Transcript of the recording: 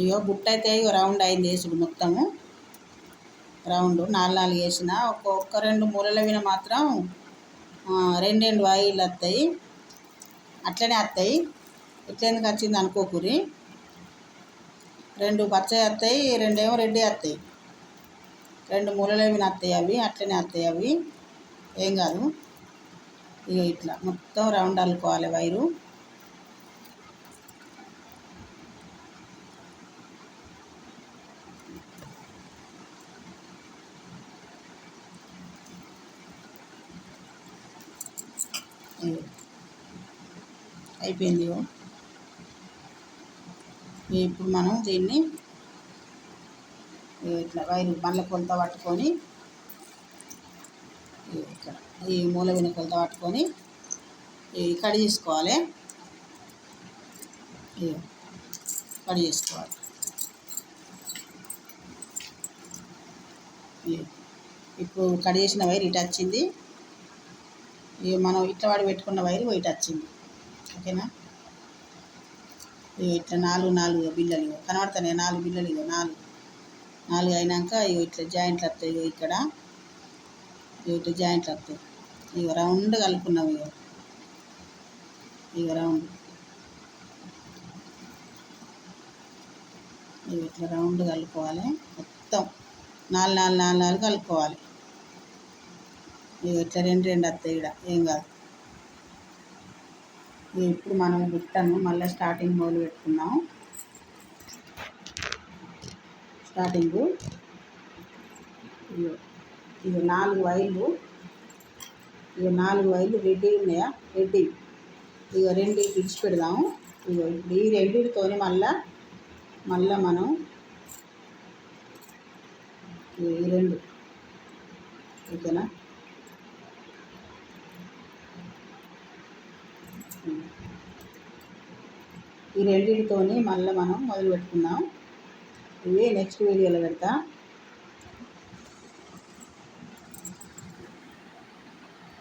ఇగో బుట్ట అయితే ఇగో రౌండ్ అయింది వేసుడు మొత్తము రౌండ్ 4 వేసిన ఒక్క 2 మూలల మాత్రం 2 వాయిలు వస్తాయి, అట్లనే వస్తాయి. ఇట్లెందుకు వచ్చింది అనుకోకూరి. 2 పచ్చ వస్తాయి, 2 రెడ్ వస్తాయి. 2 మూలల వస్తాయి, అవి అట్లనే వస్తాయి, అవి ఏం కాదు. ఇక ఇట్లా మొత్తం రౌండ్ అల్లుకోవాలి వైరు. అయిపోయింది. ఇప్పుడు మనం దీన్ని ఇట్లా వైరు మళ్ళీ కొలత పట్టుకొని ఇక్కడ ఈ మూల కొలత పట్టుకొని కట్ చేసుకోవాలి. కట్ చేసుకోవాలి. ఇప్పుడు కట్ చేసిన వైర్ ఇటు వచ్చింది. మనం ఇట్లా వాడి పెట్టుకున్న వైరు ఇటు వచ్చింది. ఓకేనా. ఇట్లా 4 బిళ్ళలు కనబడుతున్నాయి. 4 బిళ్ళలు 4 అయినాక ఇట్లా జాయింట్లు వస్తాయి. ఇక్కడ ఇట్లా జాయింట్లు వస్తాయి. రౌండ్ కలుపుకున్నాం. రౌండ్ ఇట్లా రౌండ్ కలుపుకోవాలి. మొత్తం 4 కలుపుకోవాలి. ఇట్లా 2 వస్తాయి. ఇక్కడ ఏం కాదు. ఇప్పుడు మనం బుట్టను మళ్ళీ స్టార్టింగ్ మొదలు పెట్టుకున్నాం. స్టార్టింగు ఇవి 4 వైర్లు. 4 వైర్లు రెడీ ఉన్నాయా? రెడీ. 2 పిడిచి పెడదాము. ఇప్పుడు ఈ రెండింటితోని మళ్ళా మనం ఈ 2 ఓకేనా. ఈ రెండింటితోని మళ్ళీ మనం మొదలు పెట్టుకుందాం. ఇవి నెక్స్ట్ వీడియోలో పెడతా.